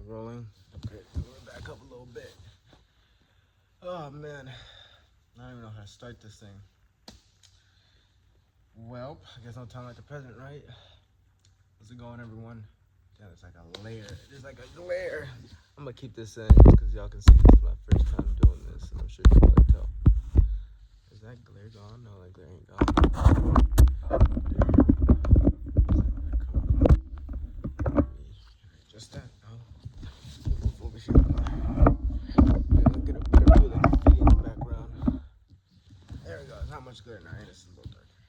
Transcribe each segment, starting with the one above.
Rolling. Okay, we're back up a little bit. Oh man, I don't even know how to start this thing. Well, I guess no time like the present, right? How's it going, everyone? Yeah, it's like a layer. There's like a glare. I'm gonna keep this in just because y'all can see this is my first time doing this, and I'm sure you can probably tell. Is that glare gone? No, that glare ain't gone. Just that. No. Move over here. Yeah, get a really good feed in the background. There we go. It's not much glare now. It's a little darker.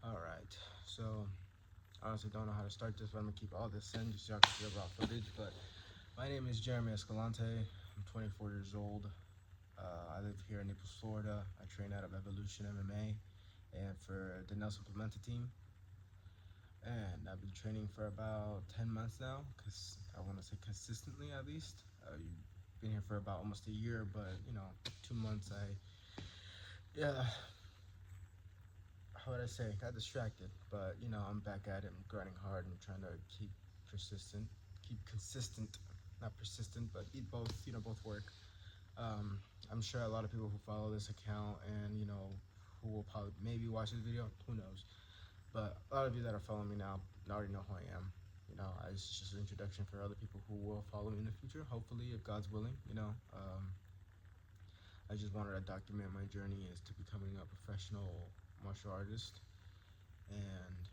All right. So, I honestly don't know how to start this, but I'm gonna keep all this in just so y'all can see the raw footage. But my name is Jeremy Escalante. I'm 24 years old. I live here in Naples, Florida. I train out of Evolution MMA and for the Nelson Pimenta team. And I've been training for about 10 months now, because I want to say consistently at least. You've been here for about almost a year, but 2 months yeah, how would I say, got distracted. But I'm back at it. I'm grinding hard and trying to keep consistent, not persistent, but both, both work. I'm sure a lot of people who follow this account and who will probably maybe watch this video, who knows, but a lot of you that are following me now already know who I am. It's just an introduction for other people who will follow me in the future, hopefully, if God's willing. I just wanted to document my journey as to becoming a professional martial artist, and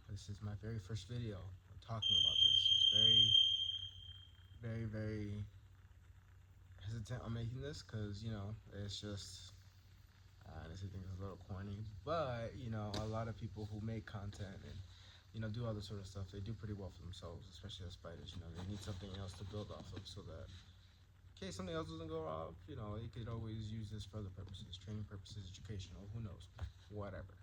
this is my very first video talking about this. It's very, very, very hesitant on making this because it's just, I honestly think it's a little corny, but a lot of people who make content and do all this sort of stuff, they do pretty well for themselves, especially as fighters. They need something else to build off of, so that in case something else doesn't go off, they could always use this for other purposes, training purposes, educational, who knows, whatever.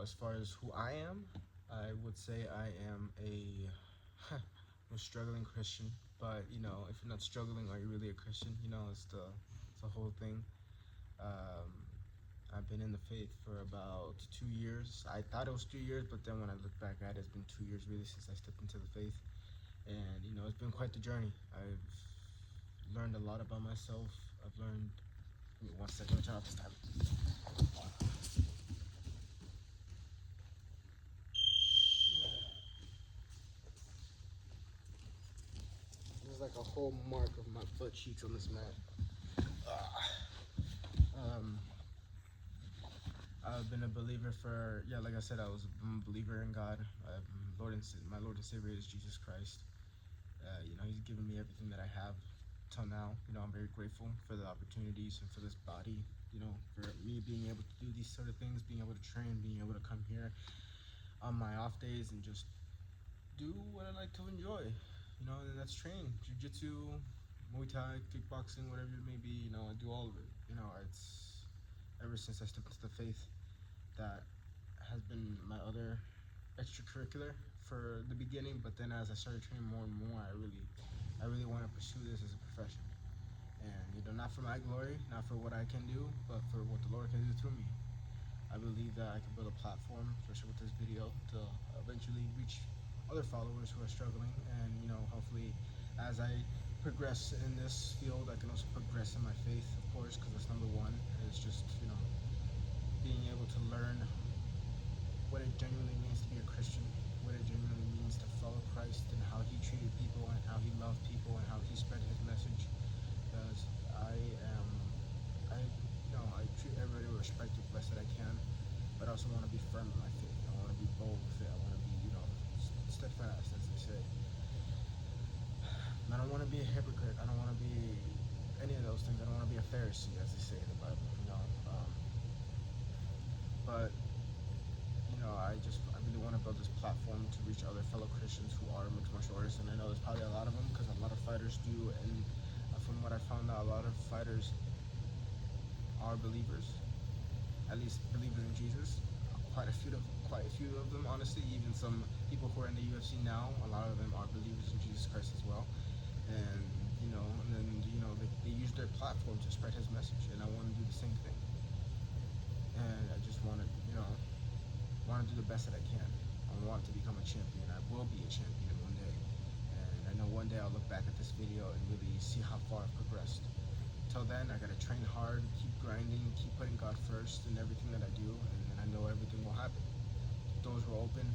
As far as who I am, I would say I am a struggling Christian. But if you're not struggling, are you really a Christian? It's the whole thing. I've been in the faith for about 2 years. I thought it was 3 years, but then when I look back at it, it's been 2 years really since I stepped into the faith. And it's been quite the journey. I've learned a lot about myself. I've learned. Give me 1 second. Let me turn off this time. There's like a whole mark of my butt cheeks on this mat. I've been a believer for, like I said, I'm a believer in God. My Lord and Savior is Jesus Christ. He's given me everything that I have till now. I'm very grateful for the opportunities and for this body, for me being able to do these sort of things, being able to train, being able to come here on my off days and just do what I like to enjoy, and that's train, jiu-jitsu, Muay Thai, kickboxing, whatever it may be, I do all of it. It's ever since I stepped into the faith, that has been my other extracurricular for the beginning, but then as I started training more and more, I really want to pursue this as a profession. And not for my glory, not for what I can do, but for what the Lord can do through me. I believe that I can build a platform, especially with this video, to eventually reach other followers who are struggling, and hopefully as I progress in this field, I can also progress in my faith, of course, because that's number one. It's just being able to learn what it genuinely means to be a Christian, what it genuinely means to follow Christ, and how he treated people, and how he loved people, and how he spread his message. Because I treat everybody with respect and best that I can, but I also want to be firm in my faith. I want to be bold with it. I want to be, steadfast, as they say. I don't want to be a hypocrite. I don't want to be any of those things. I don't want to be a Pharisee, as they say in the Bible. But I really want to build this platform to reach other fellow Christians who are mixed martial artists, and I know there's probably a lot of them because a lot of fighters do. And from what I found out, a lot of fighters are believers, at least believers in Jesus. Quite a few of them, honestly. Even some people who are in the UFC now, a lot of them are believers in Jesus Christ as well. And they use their platform to spread his message, and I want to do the same thing. And I just want to do the best that I can. I want to become a champion. I will be a video and really see how far I've progressed. Till then, I gotta train hard, keep grinding, keep putting God first in everything that I do, and then I know everything will happen. Doors will open.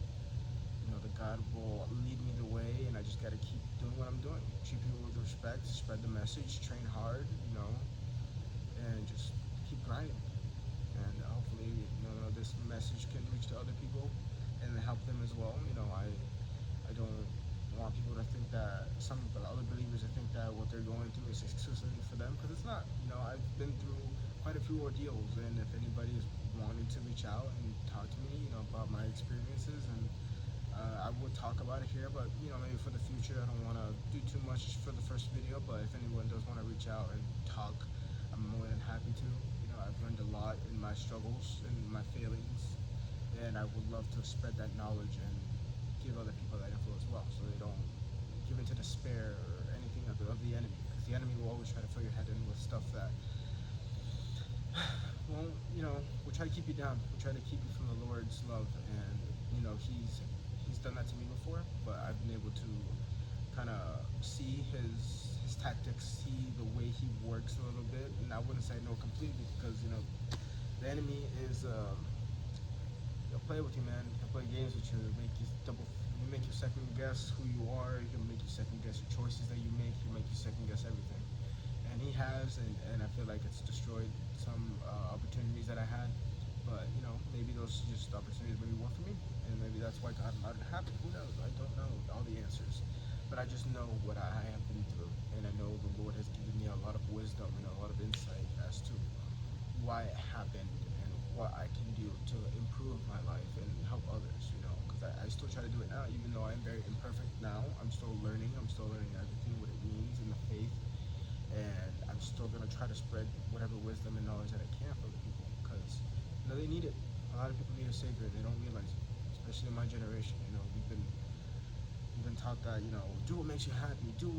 The God will lead me the way, and I just gotta keep doing what I'm doing. Treat people with respect, spread the message, train hard, and just keep grinding. And hopefully, this message can reach to other people and help them as well. I don't want people to think that some other believers to think that what they're going through is exclusively for them, because it's not. I've been through quite a few ordeals, and if anybody is wanting to reach out and talk to me, about my experiences, and I would talk about it here, but maybe for the future, I don't want to do too much for the first video. But if anyone does want to reach out and talk, I'm more than happy to. I've learned a lot in my struggles and my failings, and I would love to spread that knowledge and give other people that info as well, so they don't give into despair or anything of the enemy, because the enemy will always try to fill your head in with stuff that won't, will try to keep you down, will try to keep you from the Lord's love. And he's done that to me before, but I've been able to kind of see his tactics, see the way he works a little bit. And I wouldn't say no completely, because the enemy is he'll play with you, man. He'll play games with you. He'll make you second guess who you are. He'll make you second guess your choices that you make. He'll make you second guess everything. And he has, and I feel like it's destroyed some opportunities that I had. But maybe those just opportunities maybe weren't for me, and maybe that's why God allowed it to happen. Who knows? I don't know all the answers, but I just know what I have been through, and I know the Lord has given me a lot of wisdom and a lot of insight as to why it happened and what I can do to improve my life and help others. Because I still try to do it now, even though I'm very imperfect now. I'm still learning. I'm still learning everything, what it means in the faith, and I'm still gonna try to spread whatever wisdom and knowledge that I can for the people, because they need it. A lot of people need a savior. They don't realize it, especially in my generation. We've been taught that do what makes you happy, do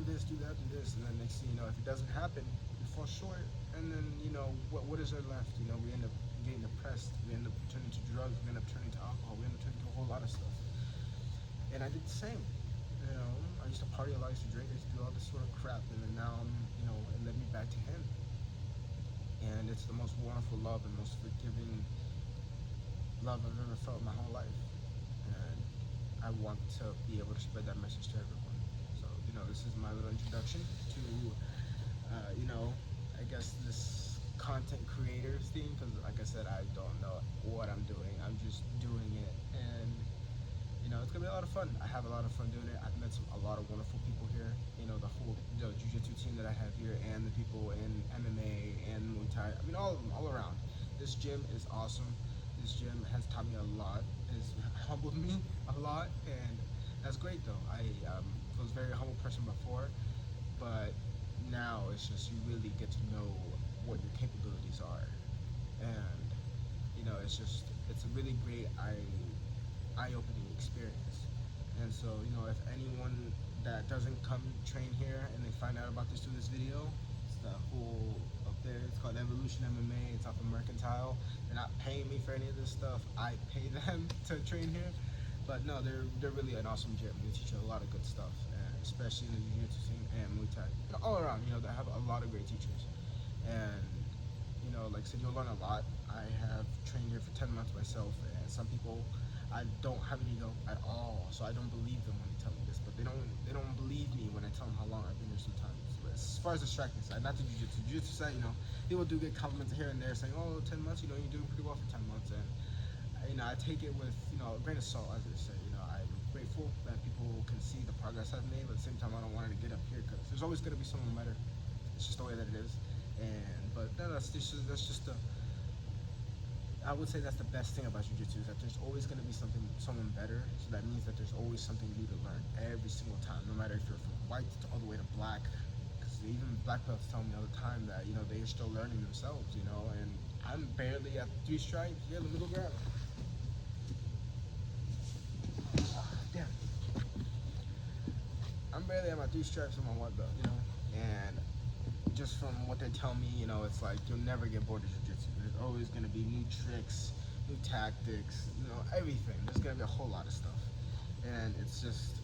this, do that, do this, and then next thing you know, if it doesn't happen, you fall short, and then what is there left? We end up getting depressed. We end up turning to drugs. We end up turning to alcohol. We end up turning to a whole lot of stuff. And I did the same. I used to party a lot. I used to drink. I used to do all this sort of crap, and then now it led me back to Him. And it's the most wonderful love and most forgiving love I've ever felt in my whole life. And I want to be able to spread that message to everyone. So, this is my little introduction to, I guess this content creators thing, because like I said, I don't know what I'm doing. I'm just doing it, and it's gonna be a lot of fun. I have a lot of fun doing it. I've met a lot of wonderful people here. The whole jiu-jitsu team that I have here, and the people in MMA and Muay Thai. I mean, all of them, all around. This gym is awesome. This gym has taught me a lot. It's humbled me a lot, and that's great though. I was a very humble person before, but now it's just you really get to know what your capabilities are, and it's a really great eye-opening experience. And so if anyone that doesn't come train here and they find out about this through this video, it's the whole up there. It's called Evolution MMA. It's off of Mercantile. They're not paying me for any of this stuff. I pay them to train here. But no, they're really an awesome gym. They teach you a lot of good stuff, and especially in the jiu-jitsu team and Muay Thai. All around, they have a lot of great teachers. And like I said, you'll learn a lot. I have trained here for 10 months myself, and some people, I don't have any ego at all, so I don't believe them when they tell me this. But they don't believe me when I tell them how long I've been here sometimes. But as far as the striking side, not the jiu-jitsu side, people do get compliments here and there saying, oh, 10 months, you're doing pretty well for 10 months. And I take it with a grain of salt, as they say. I'm grateful that people can see the progress I've made, but at the same time, I don't want it to get up here, because there's always going to be someone better. It's just the way that it is. But that's just I would say that's the best thing about jiu-jitsu, is that there's always going to be someone better. So that means that there's always something new to learn every single time, no matter if you're from white to all the way to black. Because even black belts tell me all the time that they're still learning themselves. And I'm barely at 3 stripes here in the middle ground. Damn. I'm barely at my 3 stripes on my white belt, and just from what they tell me, it's like you'll never get bored of jiu-jitsu. There's always going to be new tricks, new tactics, everything. There's going to be a whole lot of stuff, and it's just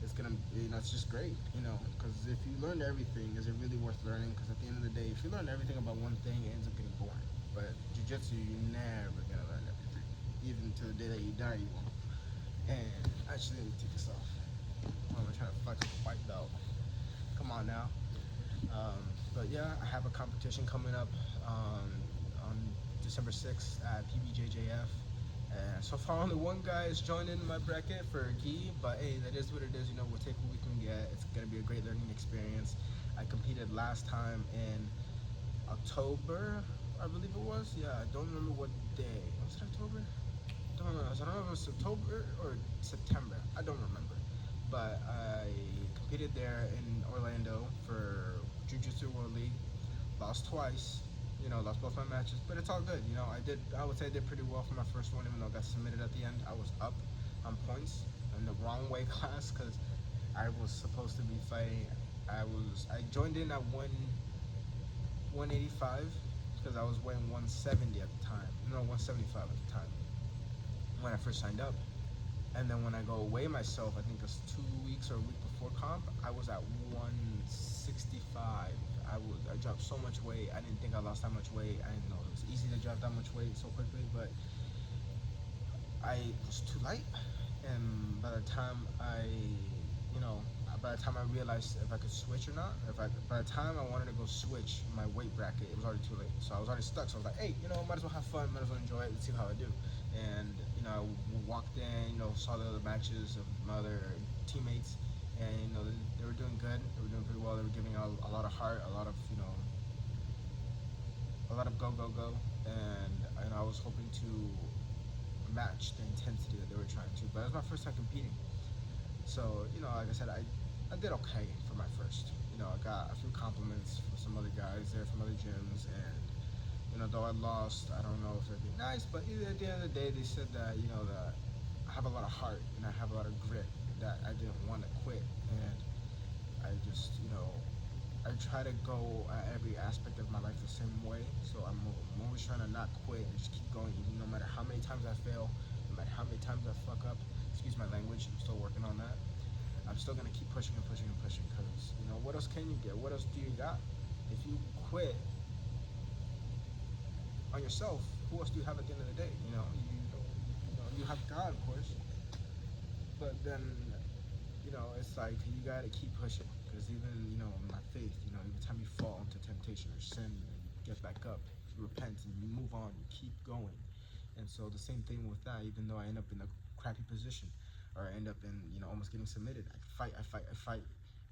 it's gonna, it's just great, because if you learn everything, is it really worth learning? Because at the end of the day, if you learn everything about one thing, it ends up getting boring. But jiu-jitsu, you're never gonna learn everything. Even to the day that you die, you won't. And actually, let me take this off. I'm trying to flex a white belt. Come on now. But yeah, I have a competition coming up on December 6th at PBJJF. And so far, only one guy is joined in my bracket for gi, but hey, that is what it is. We'll take what we can get. It's gonna be a great learning experience. I competed last time in October, I believe it was. Yeah, I don't remember what day. Was it October? I don't know. I don't know if it was October or September. I don't remember. But I competed there in Orlando for Jiu-Jitsu World League. Lost twice. Lost both my matches, but it's all good. I would say I did pretty well for my first one, even though I got submitted at the end. I was up on points in the wrong weight class because I was supposed to be fighting. I joined in at 185 because I was weighing 170 at the time. No, 175 at the time when I first signed up. And then when I go weigh myself, I think it's 2 weeks or a week before comp, I was at 165. I dropped so much weight. I didn't think I lost that much weight. I didn't know it was easy to drop that much weight so quickly, but I was too light. And by the time I realized if I could switch or not, by the time I wanted to go switch my weight bracket, it was already too late. So I was already stuck. So I was like, hey, might as well have fun, might as well enjoy it. Let's see how I do. And I walked in, saw the other matches of my other teammates, and they were doing good. They were doing pretty well. They were giving out a lot of heart, a lot of go go go, and I was hoping to match the intensity that they were trying to. But it was my first time competing, so like I said, I did okay for my first. I got a few compliments from some other guys there from other gyms, and though I lost, I don't know if it'd be nice, but at the end of the day, they said that that I have a lot of heart and I have a lot of grit, that I didn't want to quit, and I just I try to go at every aspect of my life the same way. So I'm always trying to not quit and just keep going, even no matter how many times I fail, no matter how many times I fuck up. Excuse my language. I'm still working on that. I'm still gonna keep pushing and pushing and pushing, because what else can you get? What else do you got? If you quit on yourself, who else do you have at the end of the day? You have God, of course, but then it's like you gotta keep pushing, because even my faith, every time you fall into temptation or sin, you get back up, you repent, and you move on, you keep going. And so the same thing with that. Even though I end up in a crappy position, or I end up in almost getting submitted, I fight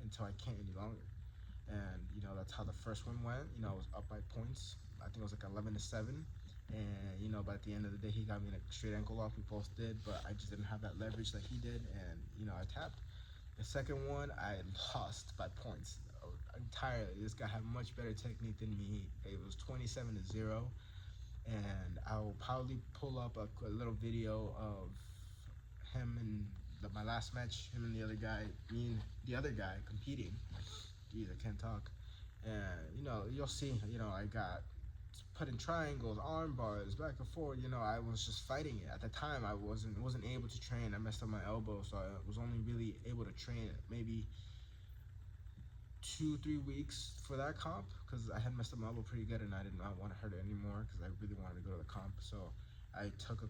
until I can't any longer. And that's how the first one went. I was up by points. I think it was like 11-7. And but at the end of the day, he got me like straight ankle lock. We both did, but I just didn't have that leverage that he did, and I tapped. The second one, I lost by points entirely. This guy had much better technique than me. It was 27-0, and I'll probably pull up a little video of him and my last match, him and the other guy, me and the other guy competing. Jeez, I can't talk. And you'll see. I got put in triangles, arm bars, back and forth. I was just fighting it. At the time, I wasn't able to train. I messed up my elbow, so I was only really able to train maybe 2-3 weeks for that comp, because I had messed up my elbow pretty good, and I did not want to hurt it anymore, because I really wanted to go to the comp. So I took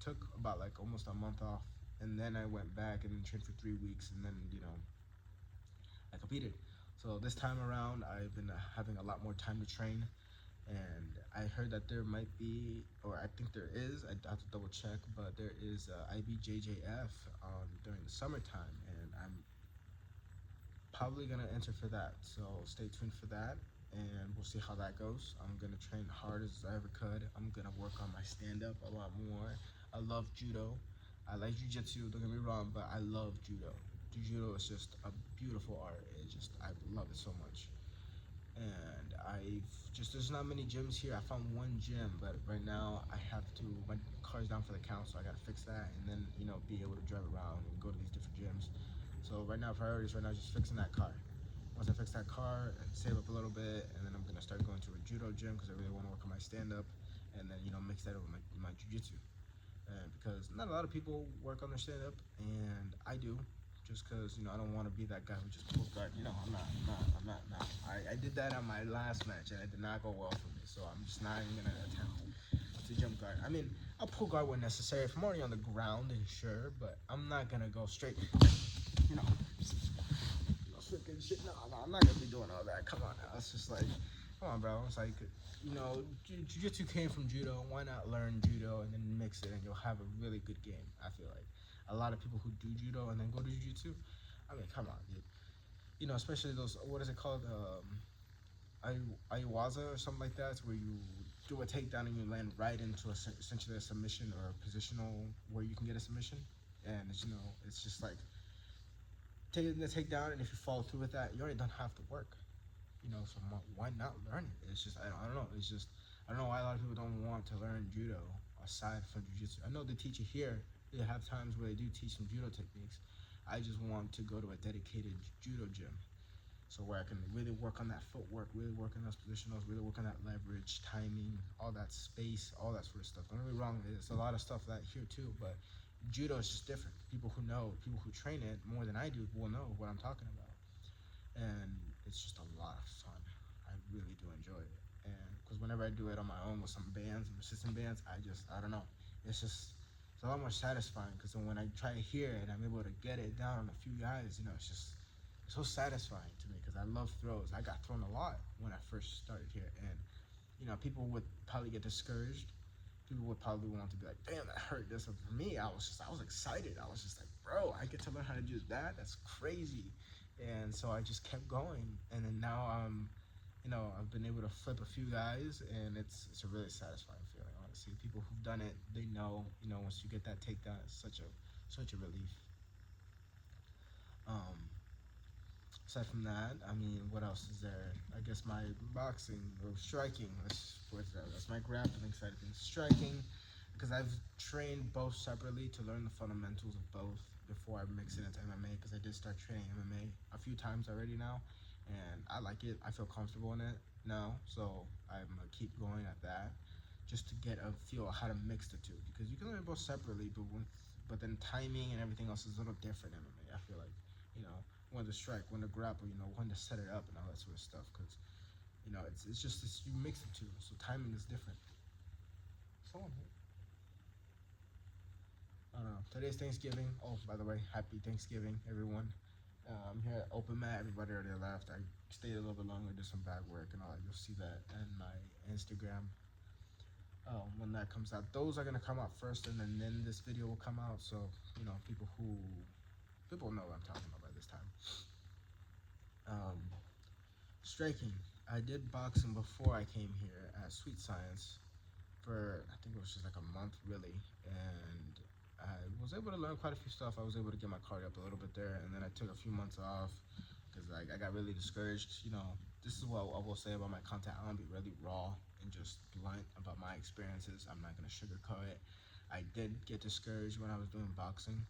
took about like almost a month off, and then I went back and trained for 3 weeks, and then I competed. So this time around, I've been having a lot more time to train, and I heard that there might be, or I think there is, I have to double check, but there is IBJJF during the summertime, and I'm probably gonna enter for that. So stay tuned for that, and we'll see how that goes. I'm gonna train hard as I ever could. I'm gonna work on my stand-up a lot more. I love judo. I like jiu-jitsu, don't get me wrong, but I love judo. Judo is just a beautiful art. I love it so much. And there's not many gyms here. I found one gym, but right now my car's down for the count, so I gotta fix that, and then be able to drive around and go to these different gyms. So priorities right now is just fixing that car. Once I fix that car and save up a little bit, and then I'm gonna start going to a judo gym, because I really want to work on my stand-up, and then mix that with my jiu-jitsu. And because not a lot of people work on their stand-up, and I do, just because I don't want to be that guy who just pull guard. I'm not. I did that on my last match and it did not go well for me. So I'm just not even gonna attempt to jump guard. I mean, I'll pull guard when necessary. If I'm already on the ground, then sure, but I'm not gonna go straight. You know, freaking shit. No, I'm not gonna be doing all that. Come on now. It's just like, come on, bro. It's like, jiu-jitsu came from judo. Why not learn judo and then mix it, and you'll have a really good game? I feel like a lot of people who do judo and then go to jiu-jitsu. I mean, come on, dude. Especially those. What is it called? Ayahuasca or something like that, where you do a takedown and you land right into essentially a submission or a positional where you can get a submission, and it's just like taking the takedown, and if you follow through with that, you already don't have to work. So why not learn it? It's just I don't know. It's just I don't know why a lot of people don't want to learn judo aside from jiu-jitsu. I know they teach it here. They have times where they do teach some judo techniques. I just want to go to a dedicated judo gym, so where I can really work on that footwork, really work on those positionals, really work on that leverage, timing, all that space, all that sort of stuff. Don't get me wrong, there's a lot of stuff that here too, but judo is just different. People who train it more than I do will know what I'm talking about. And it's just a lot of fun. I really do enjoy it. And because whenever I do it on my own with some bands and assistant bands, I don't know. It's a lot more satisfying because when I try to hear it and I'm able to get it down on a few guys, it's so satisfying to me because I love throws. I got thrown a lot when I first started here, and people would probably get discouraged. People would probably want to be like, "Damn, that hurt." This, but for me, I was excited. I was just like, "Bro, I get to learn how to do that. That's crazy." And so I just kept going, and then now I've been able to flip a few guys, and it's a really satisfying feeling. Honestly, people who've done it, they know. Once you get that takedown, it's such a relief. Um, Aside from that, I mean, what else is there? I guess my boxing or striking. That's my grappling side of things. Striking, because I've trained both separately to learn the fundamentals of both before I mix it into MMA. Because I did start training MMA a few times already now, and I like it. I feel comfortable in it now, so I'm gonna keep going at that, just to get a feel of how to mix the two. Because you can learn both separately, but then timing and everything else is a little different in MMA. I feel like, you know when to strike, when to grapple, when to set it up and all that sort of stuff. Because it's just this, you mix the two, so timing is different. Someone here. I don't know. Today's Thanksgiving. Oh, by the way, happy Thanksgiving, everyone. I'm here at Open Mat. Everybody already left. I stayed a little bit longer, did some back work and all that. You'll see that in my Instagram when that comes out. Those are gonna come out first, and then this video will come out. So people know what I'm talking about by this time. Striking. I did boxing before I came here at Sweet Science for, I think it was just like a month really, and I was able to learn quite a few stuff. I was able to get my card up a little bit there, and then I took a few months off because I got really discouraged. This is what I will say about my content. I'm gonna be really raw and just blunt about my experiences. I'm not gonna sugarcoat it. I did get discouraged when I was doing boxing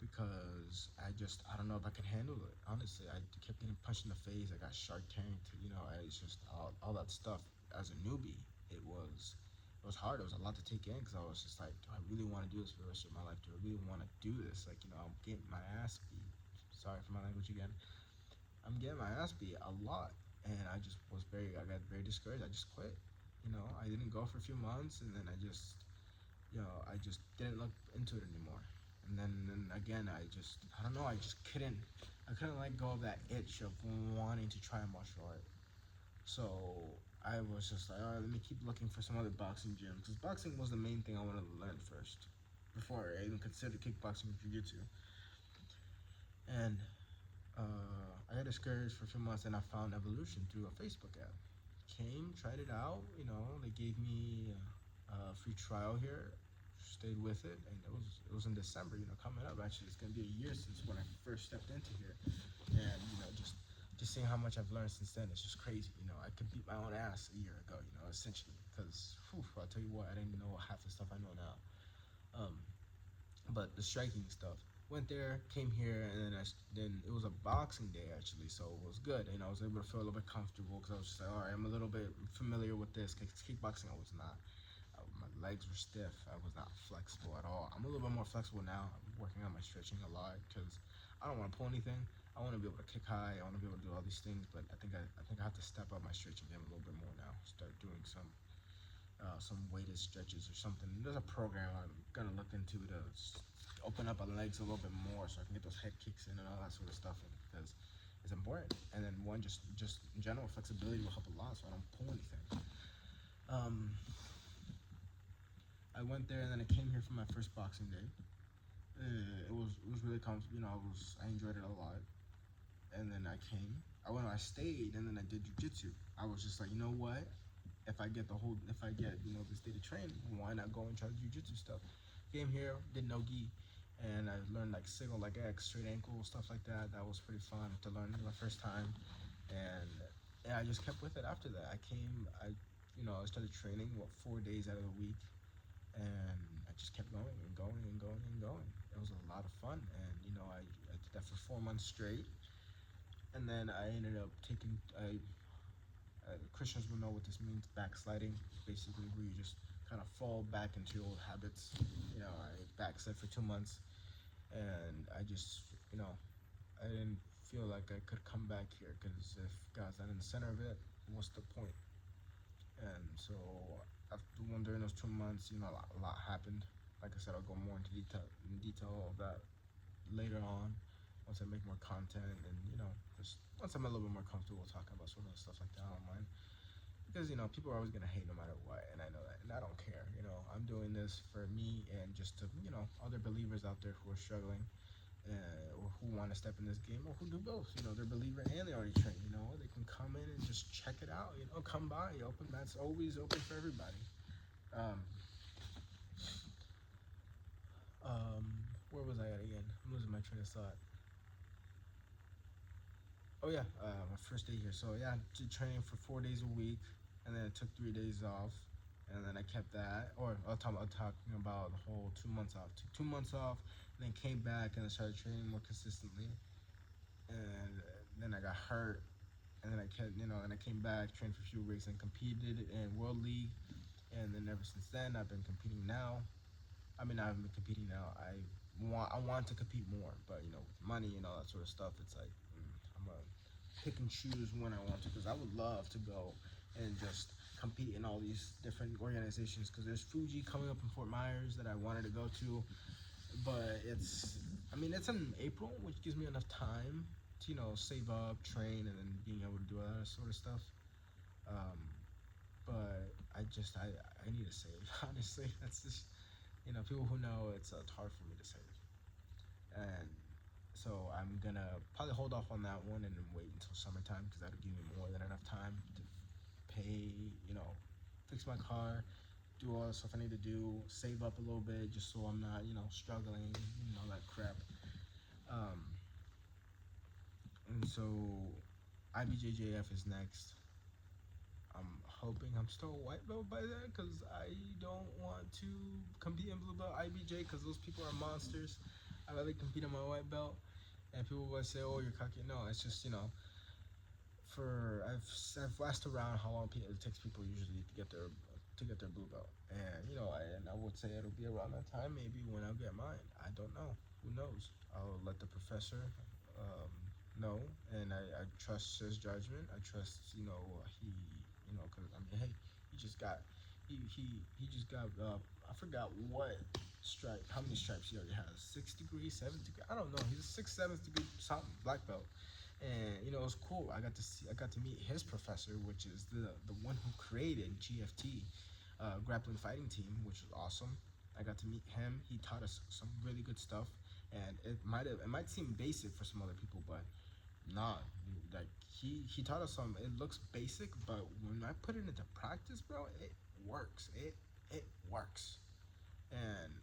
because I don't know if I could handle it. Honestly, I kept getting punched in the face. I got shark tanked. It's just all that stuff. As a newbie, it was hard. It was a lot to take in because I was just like, do I really want to do this for the rest of my life? Do I really want to do this? Like, I'm getting my ass beat. Sorry for my language again. I'm getting my ass beat a lot, and I got very discouraged. I just quit. I didn't go for a few months, and then I just didn't look into it anymore. And then again, I don't know, I couldn't let go of that itch of wanting to try a martial art. So I was just like, all right, let me keep looking for some other boxing gyms, because boxing was the main thing I wanted to learn first, before I even considered kickboxing and jiu-jitsu. And I got discouraged for a few months, and I found Evolution through a Facebook ad. Tried it out, they gave me a free trial here, stayed with it, and it was in December, coming up. Actually, it's gonna be a year since when I first stepped into here, and just seeing how much I've learned since then, it's just crazy. I could beat my own ass a year ago, essentially, because I'll tell you what, I didn't know half the stuff I know now. But the striking stuff, went there, came here, and then it was a boxing day actually, so it was good. I was able to feel a little bit comfortable because I was just like, all right, I'm a little bit familiar with this. Kickboxing, I was not. My legs were stiff. I was not flexible at all. I'm a little bit more flexible now. I'm working on my stretching a lot because I don't want to pull anything. I want to be able to kick high. I want to be able to do all these things, but I think I have to step up my stretching game a little bit more now. Start doing some weighted stretches or something. There's a program I'm gonna look into to open up my legs a little bit more so I can get those head kicks in and all that sort of stuff because it's important. And then one just in general flexibility will help a lot so I don't pull anything. Um, I went there and then I came here for my first boxing day. It was really I enjoyed it a lot. And then I stayed and then I did jujitsu. I was just like, you know what? If I get this day to train, why not go and try the jujitsu stuff? Came here, did no gi, and I learned like single leg X, straight ankle, stuff like that. That was pretty fun to learn my first time, and yeah, I just kept with it after that. I started training 4 days out of the week, and I just kept going and going and going and going. It was a lot of fun, and I did that for 4 months straight, and then I ended up taking Christians will know what this means. Backsliding, basically, where you just kind of fall back into your old habits. I backslid for 2 months, and I didn't feel like I could come back here because if God's not in the center of it, what's the point? And so, during those 2 months, a lot happened. Like I said, I'll go more into detail of that later on once I make more content and just once I'm a little bit more comfortable talking about sort of stuff like that online. Because people are always gonna hate no matter what, and I know that, and I don't care. I'm doing this for me and just to other believers out there who are struggling, or who want to step in this game, or who do both. They're a believer and they already train. They can come in and just check it out. Come by, open. That's always open for everybody. Um, where was I at again? I'm losing my train of thought. Oh yeah, my first day here. So yeah, I did training for 4 days a week, and then I took 3 days off, and then I kept that. Or I'm talking about the whole 2 months off. Took 2 months off, and then came back and I started training more consistently. And then I got hurt, and then I came back, trained for a few weeks, and competed in World League. And then ever since then, I've been competing now. I mean, I've been competing now. I want to compete more, but with money and all that sort of stuff, it's like I'm gonna pick and choose when I want to, because I would love to go and just compete in all these different organizations. Because there's Fuji coming up in Fort Myers that I wanted to go to, but it's in April, which gives me enough time to save up, train, and then being able to do all that sort of stuff. Um, but I need to save. Honestly, that's just people who know it's hard for me to save, and so I'm gonna probably hold off on that one and then wait until summertime because that'll give me more than enough time to pay, fix my car, do all the stuff I need to do, save up a little bit just so I'm not struggling, all that crap. Um, and so IBJJF is next. I'm hoping I'm still a white belt by then because I don't want to compete in blue belt IBJ because those people are monsters. I rather compete in my white belt, and people will say, "Oh, you're cocky." No, it's just I've asked around how long it takes people usually to get their blue belt, and I would say it'll be around that time, maybe when I'll get mine. I don't know. Who knows? I'll let the professor um, know, and I trust his judgment. I trust because hey, he just got he just got I forgot what stripe, how many stripes he already has. 6 degrees, 7 degrees. I don't know. He's a 6th, 7th degree something black belt, and it was cool. I got to meet his professor, which is the one who created GFT, grappling fighting team, which was awesome. I got to meet him. He taught us some really good stuff, and it might seem basic for some other people, but nah, like he taught us some. It looks basic, but when I put it into practice, bro, it works. It works, and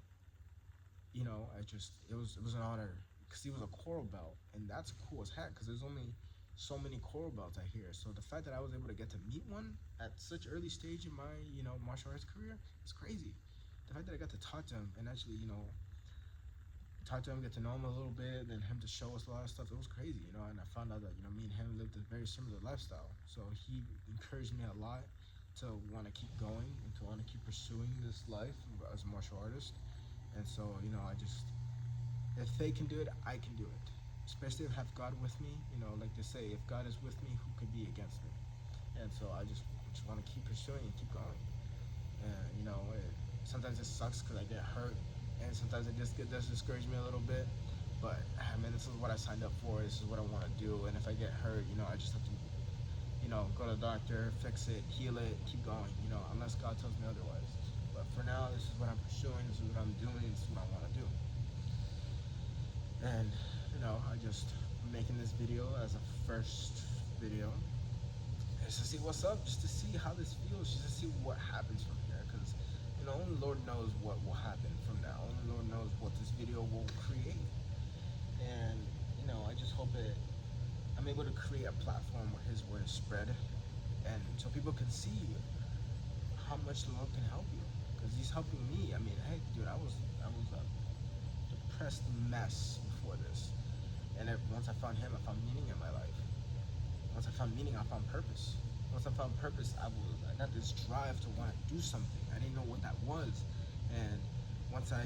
it was an honor because he was a coral belt, and that's cool as heck because there's only so many coral belts I hear. So the fact that I was able to get to meet one at such early stage in my martial arts career is crazy. The fact that I got to talk to him and actually talk to him, get to know him a little bit, then him to show us a lot of stuff. It was crazy, and I found out that me and him lived a very similar lifestyle. So he encouraged me a lot to want to keep going and to want to keep pursuing this life as a martial artist. And so I just, if they can do it, I can do it. especially if I have God with me. You know, like they say, if God is with me, who could be against me? And so I just want to keep pursuing and keep going. And sometimes it sucks because I get hurt, and sometimes it does discourage me a little bit. But I mean, this is what I signed up for. This is what I want to do. And if I get hurt, I just have to, go to the doctor, fix it, heal it, keep going. Unless God tells me otherwise. But for now, this is what I'm pursuing. This is what I'm doing. This is what I want to do. And I just making this video as a first video, just to see what's up, just to see how this feels, just to see what happens from here. Because only Lord knows what will happen from now. Only Lord knows what this video will create. And I just hope I'm able to create a platform where His word is spread, and so people can see how much the Lord can help you. Because He's helping me. I mean, hey, dude, I was a depressed mess before this, and once I found Him, I found meaning in my life. Once I found meaning, I found purpose. Once I found purpose, I got this drive to want to do something. I didn't know what that was. And once I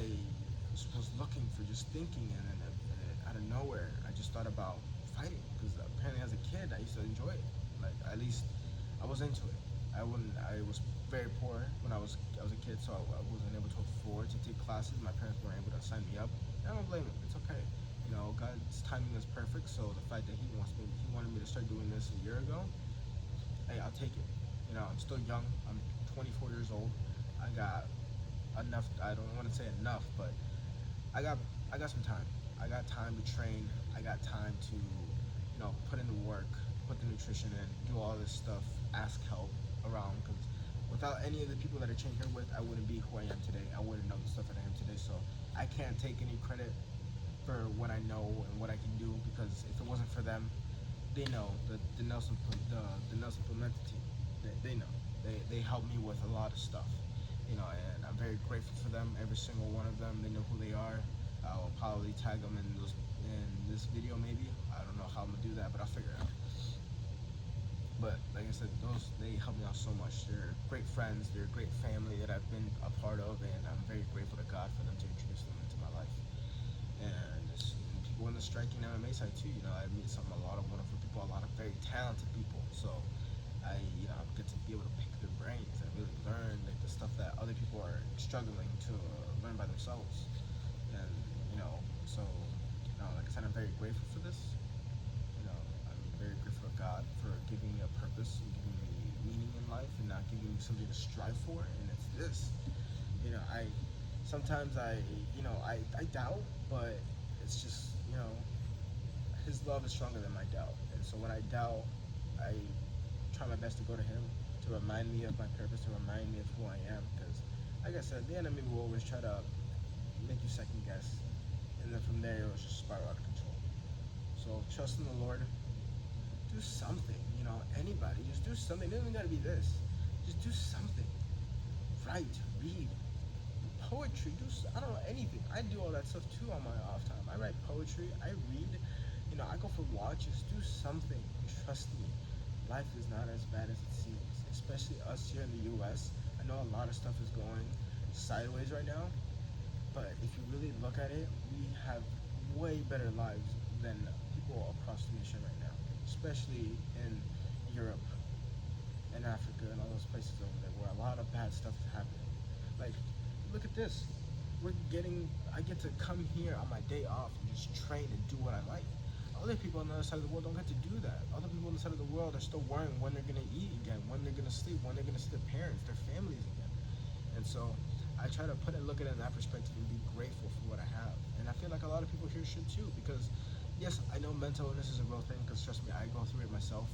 was looking for just thinking, and then out of nowhere, I just thought about fighting. Because apparently as a kid, I used to enjoy it. Like, at least I was into it. I was very poor when I was a kid, so I wasn't able to afford to take classes. My parents weren't able to sign me up. And I don't blame them. It's okay. God's timing is perfect, so the fact that He wanted me to start doing this a year ago, hey, I'll take it. I'm still young. I'm 24 years old. I got enough. I don't want to say enough, but I got some time. I got time to train. I got time to, put in the work, put the nutrition in, do all this stuff, ask help around. Because without any of the people that I trained here with, I wouldn't be who I am today. I wouldn't know the stuff that I am today. So I can't take any credit for what I know and what I can do, because if it wasn't for them, they know the Nelson Pimenta team. They know. They helped me with a lot of stuff, and I'm very grateful for them. Every single one of them, they know who they are. I'll probably tag them in this video maybe. I don't know how I'm gonna do that, but I'll figure it out. But like I said, they helped me out so much. They're great friends. They're a great family that I've been a part of, and I'm very grateful to God for them to introduce them into my life. And people in the striking MMA side too. I meet a lot of wonderful people, a lot of very talented people. So I get to be able to pick their brains and really learn like the stuff that other people are struggling to learn by themselves. And so like I said, I'm very grateful for this. I'm very grateful to God for giving me a purpose and giving me meaning in life, and not giving me something to strive for. And it's this. Sometimes I doubt, but it's just, His love is stronger than my doubt. And so when I doubt, I try my best to go to Him to remind me of my purpose, to remind me of who I am. Because, like I said, the enemy will always try to make you second guess, and then from there it'll just spiral out of control. So trust in the Lord. Do something. Anybody, just do something. It doesn't gotta be this. Just do something. Write, read, poetry, I don't know, anything. I do all that stuff too on my off time. I write poetry, I read, I go for walks. Just do something. Trust me, life is not as bad as it seems, especially us here in the US. I know a lot of stuff is going sideways right now, but if you really look at it, we have way better lives than people across the nation right now, especially in Europe and Africa and all those places over there where a lot of bad stuff is happening. Like, look at this. I get to come here on my day off and just train and do what I like. Other people on the other side of the world don't get to do that. Other people on the side of the world are still worrying when they're going to eat again, when they're going to sleep, when they're going to see their parents, their families again. And so I try to look at it in that perspective and be grateful for what I have. And I feel like a lot of people here should too, because yes, I know mental illness is a real thing, because trust me, I go through it myself,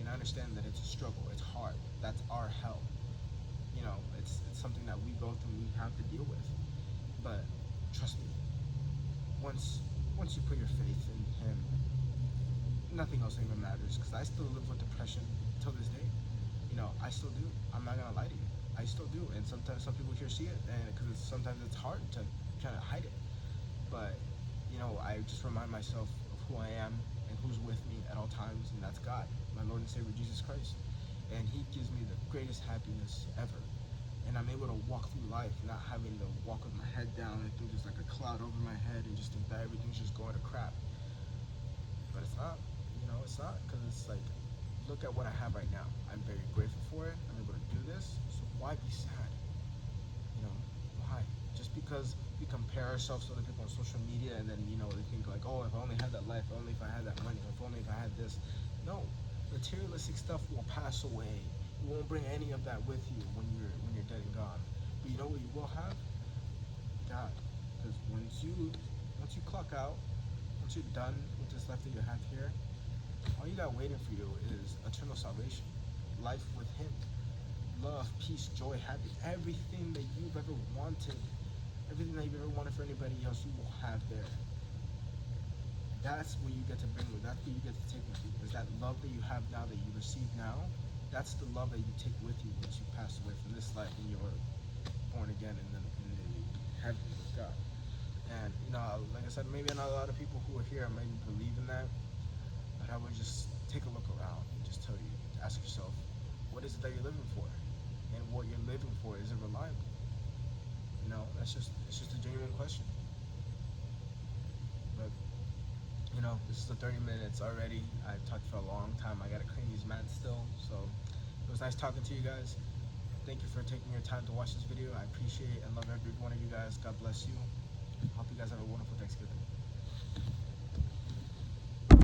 and I understand that it's a struggle, it's hard. That's our hell. It's something that we go through, we have to deal with. But trust me, once you put your faith in Him, nothing else even matters. Because I still live with depression till this day. I still do. I'm not gonna lie to you. I still do. And sometimes some people here see it, and because sometimes it's hard to try to hide it. But I just remind myself of who I am and who's with me at all times, and that's God, my Lord and Savior Jesus Christ. And He gives me the greatest happiness ever. And I'm able to walk through life not having to walk with my head down and think there's like a cloud over my head and just think that everything's just going to crap. but it's not. You know, it's not, because it's like, look at what I have right now. I'm very grateful for it. I'm able to do this. So why be sad? You know, why? Just because we compare ourselves to other people on social media, and then, you know, they think like, oh, if I only had that life, only if I had that money, if only if I had this. No, materialistic stuff will pass away. You won't bring any of that with you when you're dead and gone. But you know what you will have? God. Because once you clock out, once you're done with this life that you have here, all you got waiting for you is eternal salvation, life with Him, love, peace, joy, happiness, everything that you've ever wanted, everything that you've ever wanted for anybody else, you will have there. That's what you get to bring with. That's what you get to take with you. Is that love that you have now, that you receive now? That's the love that you take with you once you pass away from this life and you're born again in the heaven with God. And you know, like I said, maybe not a lot of people who are here maybe believe in that, but I would just take a look around and just tell you, ask yourself, what is it that you're living for? And what you're living for, is it reliable? You know, it's just a genuine question. But you know, this is the 30 minutes already. I've talked for a long time. I gotta clean these mats still. So it was nice talking to you guys. Thank you for taking your time to watch this video. I appreciate and love every one of you guys. God bless you. Hope you guys have a wonderful Thanksgiving.